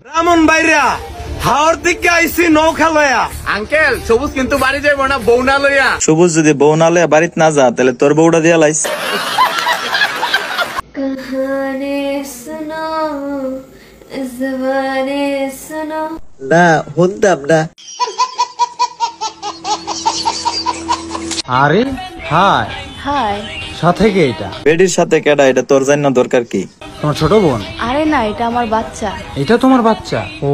ব্রাহ্মণ বাইরা হাওর দিকে আইসি নৌকা লয়া। আঙ্কেল সবুজ কিন্তু বাড়ি যাইব না, বউ না লইয়া। সবুজ যদি বউ না লইয়া বাড়িতে না যা তাহলে তোর বউটা দিয়া লাইস। না শুনতাম না। আরে হাই হাই। সাথে কে এটা? বেডির সাথে কেডা, এটা তোর জান না দরকার কি? তোমার ছোট বোন? আরে না, এটা আমার বাচ্চা। এটা তোমার বাচ্চা? ও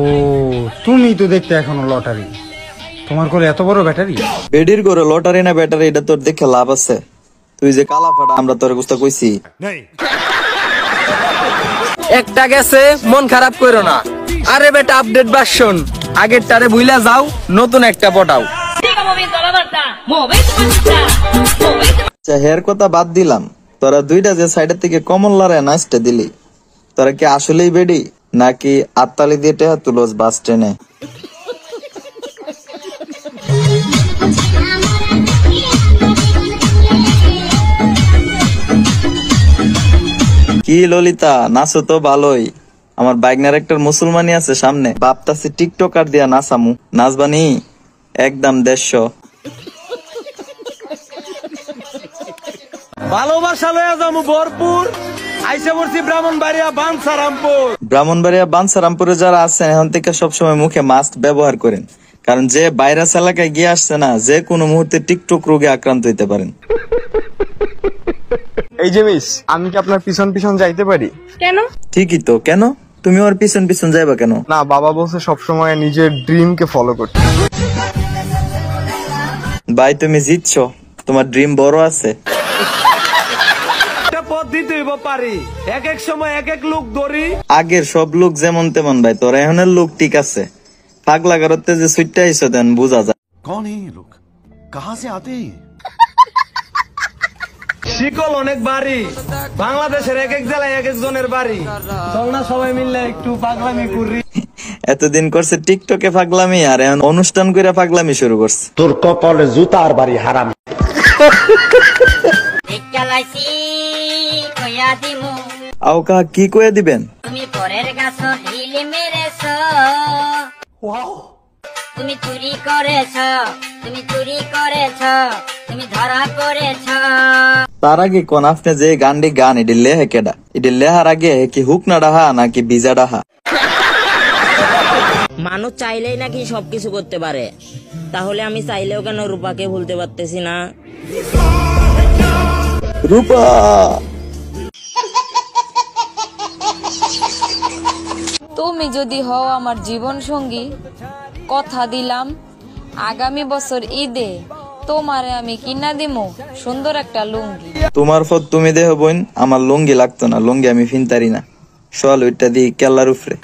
তুমি তো দেখতে এখনো লটারি, তোমার কোলে এত বড় ব্যাটারি। বেডির করে লটারি না ব্যাটারি এটা তোর দেখে লাভ আছে? তুই যে কালা ফাটা আমরা তোর গুস্তা কইছি। একটা গেছে মন খারাপ করো না। আরে বেটা আপডেট ভার্সন, আগেরটারে ভুইলা যাও, নতুন একটা পটাও। হের কথা বাদ দিলাম, তোরা দুইটা যে সাইডের থেকে কমন লড়াই নাচতে দিলি, তোরা কি আসলেই বেডি নাকি আত্মালি দিয়ে টেহা তুলোস বাস ট্রেনে? কি ললিতা, নাচো তো ভালোই। আমার বাইকনার একটা মুসলমানি আছে সামনে, বাপতাছি টিকটকার দিয়া নাচামু। নাচবানি একদম 150। ভালোবাসা লয়া যামু ভরপুর। আইসা পড়ছি ব্রাহ্মণবাড়িয়া বাঞ্ছারামপুর। ব্রাহ্মণবাড়িয়া বাঞ্ছারামপুরে যারা আছেন এখন থেকে সবসময় মুখে মাস্ক ব্যবহার করেন, কারণ যে ভাইরাস এলাকায় গিয়ে আসছে না, যে কোনো মুহূর্তে টিকটক রোগে আক্রান্ত হইতে পারেন। এই যে মিস, আমি কি আপনার পিছন পিছন যাইতে পারি? কেন? ঠিকই তো, কেন? তুমি ওর পিছন পিছন যাইবা কেন? না, বাবা বলছে সবসময় নিজের ড্রিমকে ফলো করতে। ভাই তুমি জিতছো, তোমার ড্রিম বড় আছে। একটা পথ দিতে হইব পারি, এক এক সময় এক এক লোক ধরি। আগের সব লোক যেমন তেমন ভাই, তোর এখনের লোক ঠিক আছে। পাগলা গারতে যে সুইটটা আইসো দেন বুঝা যায়। कौन है ये लोग, कहाँ से आते हैं? শিকল অনেক বাড়ি, বাংলাদেশের এক এক জেলায় এক একজনের বাড়ি। চল না সবাই মিললে একটু পাগলামি করি। এতদিন করছে টিকটকে পাগলামি, আর এখন অনুষ্ঠান করে পাগলামি শুরু করছে। তোর কপালে জুতার বাড়ি হারাম। আওকা কি কয়ে দিবেন? তুমি পরের গাছ ঢিলে মেরেছ, তুমি চুরি করেছ, তুমি চুরি করেছ, তুমি ধরা পড়েছ। তার আগে কোন আপনি যে গানটি গান এটি লেহে কেডা? এটি লেহার আগে কি হুক না ডাহা নাকি বিজা ডাহা? মানুষ চাইলেই নাকি সবকিছু করতে পারে, তাহলে আমি চাইলেও কেন রূপাকে ভুলতে পারতেছি না? রূপা তুমি যদি হও আমার জীবন সঙ্গী, কথা দিলাম আগামী বছর ঈদে তোমারে আমি কিনা দিমু সুন্দর একটা লুঙ্গি। তোমার ফত তুমি দেহ বোন, আমার লুঙ্গি লাগতো না, লুঙ্গি আমি ফিনতারি না। সোয়াল ওইটা দিই কেল্লার উপরে।